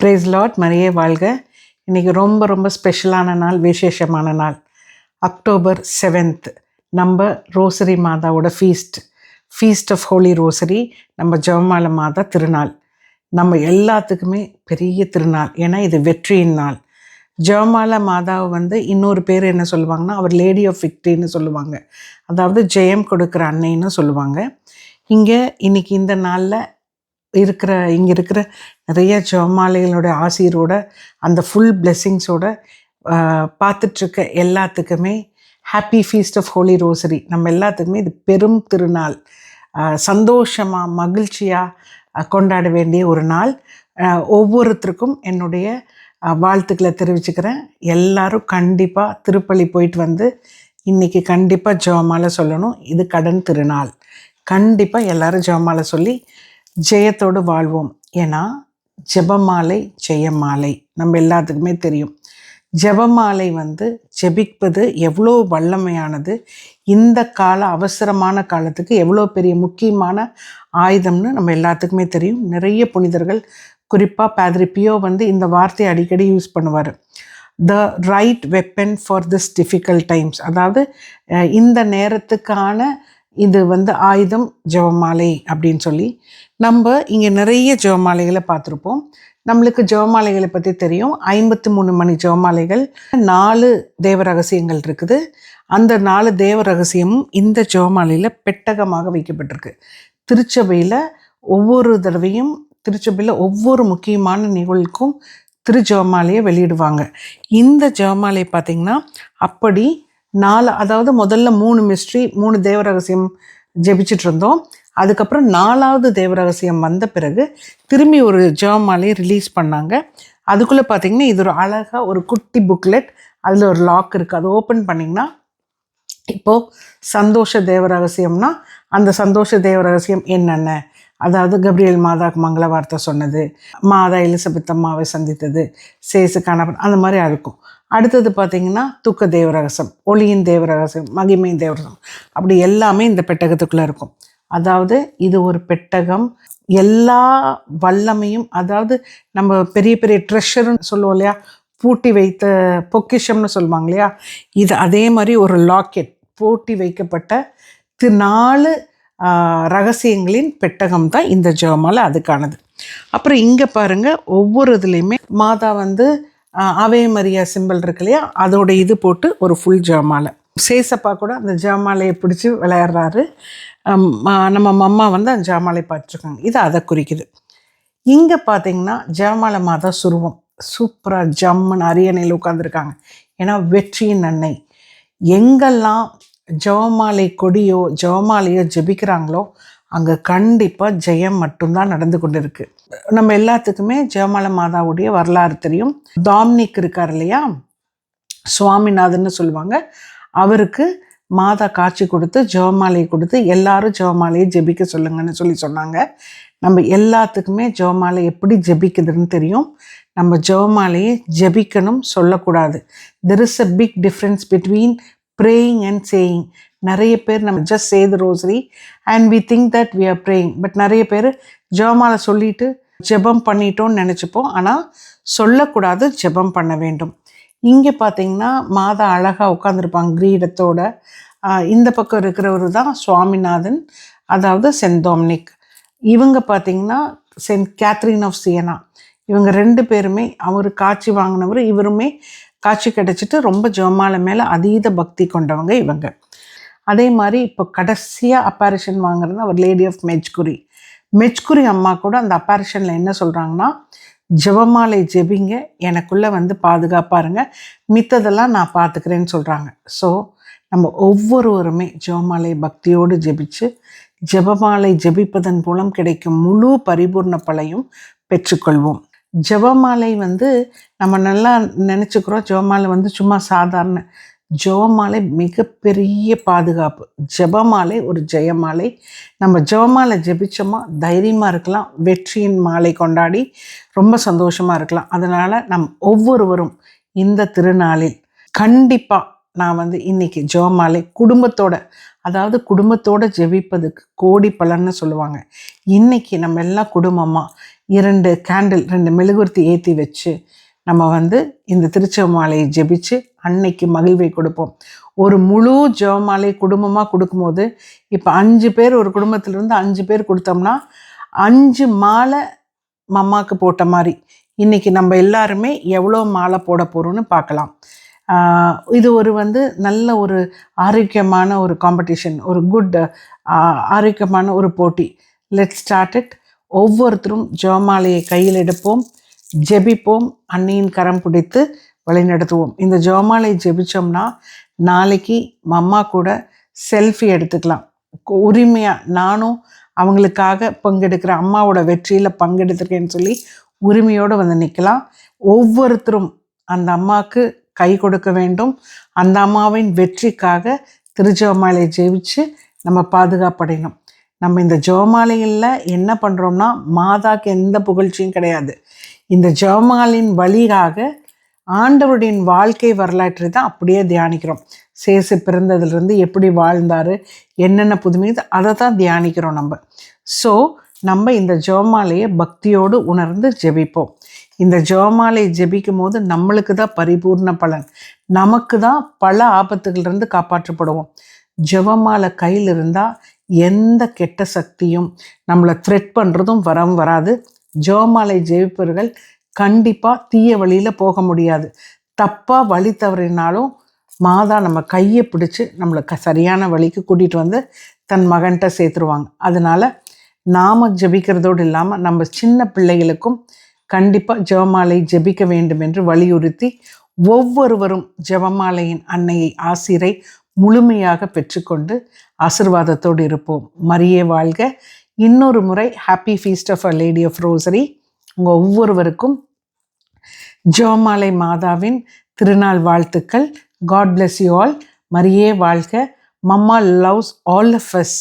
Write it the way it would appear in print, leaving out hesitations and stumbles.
Price Lord, மரியே வாழ்க. இன்றைக்கி ரொம்ப ரொம்ப ஸ்பெஷலான நாள், விசேஷமான நாள். அக்டோபர் 7th நம்ம ரோசரி மாதாவோட ஃபீஸ்ட் ஆஃப் ஹோலி ரோசரி, நம்ம ஜெபமாலை மாதா திருநாள். நம்ம எல்லாத்துக்குமே பெரிய திருநாள், ஏன்னா இது வெற்றியின் நாள். ஜெபமாலை மாதாவை இன்னொரு பேர் என்ன சொல்லுவாங்கன்னா, அவர் லேடி ஆஃப் விக்ட்ரின்னு சொல்லுவாங்க. அதாவது ஜெயம் கொடுக்குற அன்னைன்னு சொல்லுவாங்க. இன்னைக்கு இந்த நாளில் இங்கே இருக்கிற நிறைய ஜெபமாலைகளோட ஆசிரியரோட அந்த ஃபுல் பிளெஸ்ஸிங்ஸோட பார்த்துட்ருக்க எல்லாத்துக்குமே happy feast of holy rosary. நம்ம எல்லாத்துக்குமே இது பெரும் திருநாள், சந்தோஷமாக மகிழ்ச்சியாக கொண்டாட வேண்டிய ஒரு நாள். ஒவ்வொருத்தருக்கும் என்னுடைய வாழ்த்துக்களை தெரிவிச்சுக்கிறேன். எல்லாரும் கண்டிப்பாக திருப்பலி போயிட்டு இன்றைக்கி கண்டிப்பாக ஜெபமாலை சொல்லணும். இது கடன் திருநாள். கண்டிப்பாக எல்லோரும் ஜெபமாலை சொல்லி ஜெயத்தோடு வாழ்வோம். ஏன்னா ஜெபமாலை ஜெயமாலை நம்ம எல்லாத்துக்குமே தெரியும். ஜெபமாலை ஜெபிப்பது எவ்வளோ வல்லமையானது, இந்த அவசரமான காலத்துக்கு எவ்வளோ பெரிய முக்கியமான ஆயுதம்னு நம்ம எல்லாத்துக்குமே தெரியும். நிறைய புனிதர்கள், குறிப்பாக பாதிரி பியோ இந்த வார்த்தையை அடிக்கடி யூஸ் பண்ணுவார். The right weapon for this difficult times. அதாவது இந்த நேரத்துக்கான இது ஆயுதம் ஜெபமாலை அப்படின்னு சொல்லி. நம்ம இங்கே நிறைய ஜெபமாலைகளை பார்த்துருப்போம். நம்மளுக்கு ஜெபமாலைகளை பற்றி தெரியும். 53 மணி ஜெபமாலைகள், 4 தேவ ரகசியங்கள் இருக்குது. அந்த 4 தேவ ரகசியமும் இந்த ஜெபமாலையில் பெட்டகமாக வைக்கப்பட்டிருக்கு. திருச்சபையில் ஒவ்வொரு தடவையும் ஒவ்வொரு முக்கியமான நிகழ்வுக்கும் ஜெபமாலையை வெளியிடுவாங்க. இந்த ஜெபமாலை பார்த்திங்கன்னா அப்படி 4, அதாவது முதல்ல 3 மிஸ்ட்ரி, 3 தேவ ரகசியம் ஜெபிச்சுட்டு இருந்தோம். அதுக்கப்புறம் 4வது தேவ ரகசியம் வந்த பிறகு திரும்பி ஒரு ஜெபமாலையை ரிலீஸ் பண்ணாங்க. அதுக்குள்ளே பார்த்திங்கன்னா இது ஒரு அழகாக ஒரு குட்டி புக்லெட், அதில் ஒரு லாக் இருக்குது. அது ஓப்பன் பண்ணிங்கன்னா இப்போது சந்தோஷ தேவ ரகசியம்னா அந்த சந்தோஷ தேவ ரகசியம் என்னென்ன, அதாவது கப்ரியேல் மாதாக்கு மங்கள வார்த்தை சொன்னது, மாதா எலிசபெத் அம்மாவை சந்தித்தது, சேசுக்கான அந்த மாதிரி இருக்கும். அடுத்தது பார்த்திங்கன்னா துக்க தேவரகசம், ஒளியின் தேவரகசம், மகிமை தேவரகசம், அப்படி எல்லாமே இந்த பெட்டகத்துக்குள்ளே இருக்கும். அதாவது இது ஒரு பெட்டகம், எல்லா வல்லமையும், அதாவது நம்ம பெரிய பெரிய ட்ரெஷர்னு சொல்லுவோம் இல்லையா, பூட்டி வைத்த பொக்கிஷம்னு சொல்லுவாங்க இல்லையா, இது அதே மாதிரி ஒரு லாக்கெட், பூட்டி வைக்கப்பட்ட 4 ரகசியங்களின் பெட்டகம் தான் இந்த ஜெபமாலை, அதுக்கானது. அப்புறம் இங்கே பாருங்கள், ஒவ்வொரு இதுலேயுமே மாதா ஆவே மரியா சிம்பிள் இருக்கு இல்லையா, அதோட இது போட்டு ஒரு ஃபுல் ஜெபமாலை. சேசப்பா கூட அந்த ஜெபமாலையை பிடிச்சி விளையாடுறாரு. நம்ம அம்மா அந்த ஜெபமாலை பார்த்துருக்காங்க. இது அதை குறிக்குது. இங்கே பார்த்தீங்கன்னா ஜெபமாலை மாதா சுருவம் சூப்பராக ஜம்முன்னு அரியணையில் உட்காந்துருக்காங்க. ஏன்னா வெற்றியின் அன்னை. எங்கெல்லாம் ஜெபமாலை கொடியோ ஜெபமாலையோ ஜெபிக்கிறாங்களோ அங்கே கண்டிப்பாக ஜெயம் மட்டும்தான் நடந்து கொண்டு இருக்கு. நம்ம எல்லாத்துக்குமே ஜெபமாலை மாதாவுடைய வரலாறு தெரியும். டாம்னிக் இருக்கார் இல்லையா, சுவாமிநாதன்னு சொல்லுவாங்க. அவருக்கு மாதா காட்சி கொடுத்து ஜெபமாலையை கொடுத்து எல்லாரும் ஜெபமாலையை ஜெபிக்க சொல்லுங்கன்னு சொன்னாங்க. நம்ம எல்லாத்துக்குமே ஜெபமாலை எப்படி ஜெபிக்குதுன்னு தெரியும். நம்ம ஜெபமாலையை ஜெபிக்கணும், சொல்லக்கூடாது. There is a big difference between praying and saying. நிறைய பேர் நம்ம just say the rosary and we think that we are praying, but நிறைய பேர் ஜெபமாலை சொல்லிட்டு ஜெபம் பண்ணிட்டோன்னு நினச்சிப்போம். ஆனால் சொல்லக்கூடாது, ஜெபம் பண்ண வேண்டும். இங்கே பார்த்தீங்கன்னா மாதா அழகாக உட்காந்துருப்பாங்க கிரீடத்தோட. இந்த பக்கம் இருக்கிறவர் தான் சுவாமிநாதன், அதாவது சென்ட் டொமினிக். இவங்க பார்த்தீங்கன்னா சென்ட் கேத்ரின் ஆஃப் சியனா. இவங்க 2 பேருமே, அவர் காட்சி வாங்கினவர், இவருமே காட்சி கிடைச்சிட்டு ரொம்ப ஜெபமாலை மேலே அதீத பக்தி கொண்டவங்க இவங்க. அதே மாதிரி இப்போ கடைசியாக அப்பாரிஷன் வாங்குறது அவர் லேடி ஆஃப் மெச்குரி அம்மா கூட அந்த அப்பாரிஷனில் என்ன சொல்கிறாங்கன்னா, ஜெபமாலை ஜெபிங்க, எனக்குள்ளே பாதுகாப்பாக இருங்க, மித்ததெல்லாம் நான் பார்த்துக்கிறேன்னு சொல்கிறாங்க. ஸோ நம்ம ஒவ்வொருவருமே ஜெபமாலை பக்தியோடு ஜெபிச்சு, ஜெபமாலை ஜெபிப்பதன் மூலம் கிடைக்கும் முழு பரிபூர்ண பலனையும் பெற்றுக்கொள்வோம். ஜெபமாலை நம்ம நல்லா நினச்சிக்கிறோம், ஜெபமாலை சும்மா சாதாரண. ஜெபமாலை மிகப்பெரிய பாதுகாப்பு. ஜெபமாலை ஒரு ஜெயமாலை. நம்ம ஜெபமாலை ஜெபிச்சோமா தைரியமாக இருக்கலாம், வெற்றியின் மாலை கொண்டாடி ரொம்ப சந்தோஷமாக இருக்கலாம். அதனால் நம் ஒவ்வொருவரும் இந்த திருநாளில் கண்டிப்பாக நான் இன்றைக்கி ஜெபமாலை குடும்பத்தோட ஜெபிப்பதுக்கு கோடி பலன்னு சொல்லுவாங்க. இன்றைக்கி நம்ம எல்லாம் குடும்பமாக 2 கேண்டில் 2 மெழுகுவர்த்தி ஏற்றி வச்சு நம்ம வந்து இந்த திருச்செவமாலையை ஜெபிச்சு அன்னைக்கு மகிழ்வை கொடுப்போம். ஒரு முழு ஜெபமாலை குடும்பமாக கொடுக்கும்போது, இப்போ 5 பேர் ஒரு குடும்பத்திலிருந்து 5 பேர் கொடுத்தோம்னா 5 மாலை மம்மாவுக்கு போட்ட மாதிரி. இன்றைக்கி நம்ம எல்லாருமே எவ்வளோ மாலை போட போகிறோன்னு பார்க்கலாம். இது ஒரு வந்து நல்ல ஒரு ஆரோக்கியமான ஒரு காம்படிஷன், ஒரு குட் ஆரோக்கியமான ஒரு போட்டி. Let start it. ஒவ்வொருத்தரும் ஜெபமாலையை கையில் எடுப்போம், ஜெபிப்போம், அன்னையின் கரம் பிடித்து வழிநடத்துவோம். இந்த ஜெபமாலை ஜெபிச்சோம்னா நாளைக்கு மம்மா கூட செல்ஃபி எடுத்துக்கலாம். உரிமையாக நானும் அவங்களுக்காக பங்கெடுக்கிறேன், அம்மாவோட வெற்றியில் பங்கெடுத்துருக்கேன்னு சொல்லி உரிமையோடு வந்து நிற்கலாம். ஒவ்வொருத்தரும் அந்த அம்மாவுக்கு கை கொடுக்க வேண்டும். அந்த அம்மாவின் வெற்றிக்காக திருஜெபமாலையை ஜெபிச்சு நம்ம பாதுகாப்படையணும். நம்ம இந்த ஜெபமாலையில் என்ன பண்ணுறோம்னா, மாதாக்கு எந்த புகழ்ச்சியும் கிடையாது. இந்த ஜெபமாலையின் வழியாக ஆண்டவருடைய வாழ்க்கை வரலாற்றை தான் அப்படியே தியானிக்கிறோம். சேசு பிறந்ததுலேருந்து எப்படி வாழ்ந்தார், என்னென்ன புதுமை, அதை தான் தியானிக்கிறோம் நம்ம. ஸோ நம்ம இந்த ஜெபமாலையை பக்தியோடு உணர்ந்து ஜெபிப்போம். இந்த ஜெபமாலை ஜெபிக்கும் போது நம்மளுக்கு தான் பரிபூர்ண பலன், நமக்கு தான் பல ஆபத்துகளிலிருந்து காப்பாற்றப்படுவோம். ஜெபமாலை கையில் இருந்தால் எந்த கெட்ட சக்தியும் நம்மளை த்ரெட் பண்ணுறதும் வராது. ஜெபமாலை ஜெபிப்பவர்கள் கண்டிப்பாக தீய வழியில் போக முடியாது. தப்பாக வழி தவறினாலும் மாதா நம்ம கையை பிடிச்சி நம்மளை சரியான வழிக்கு கூட்டிகிட்டு வந்து தன் மகன்கிட்ட சேர்த்துருவாங்க. அதனால் நாம் ஜெபிக்கிறதோடு இல்லாமல் நம்ம சின்ன பிள்ளைகளுக்கும் கண்டிப்பாக ஜெபமாலை ஜெபிக்க வேண்டும் என்று வலியுறுத்தி ஒவ்வொருவரும் ஜெபமாலையின் அன்னையை ஆசிரை முழுமையாக பெற்றுக்கொண்டு ஆசீர்வாதத்தோடு இருப்போம். மரியே வாழ்க. இன்னொரு முறை happy feast of a lady of rosary. உங்கள் ஒவ்வொருவருக்கும் ஜெபமாலை மாதாவின் திருநாள் வாழ்த்துக்கள். God bless you all. மரியே வாழ்க. Mama loves all of as.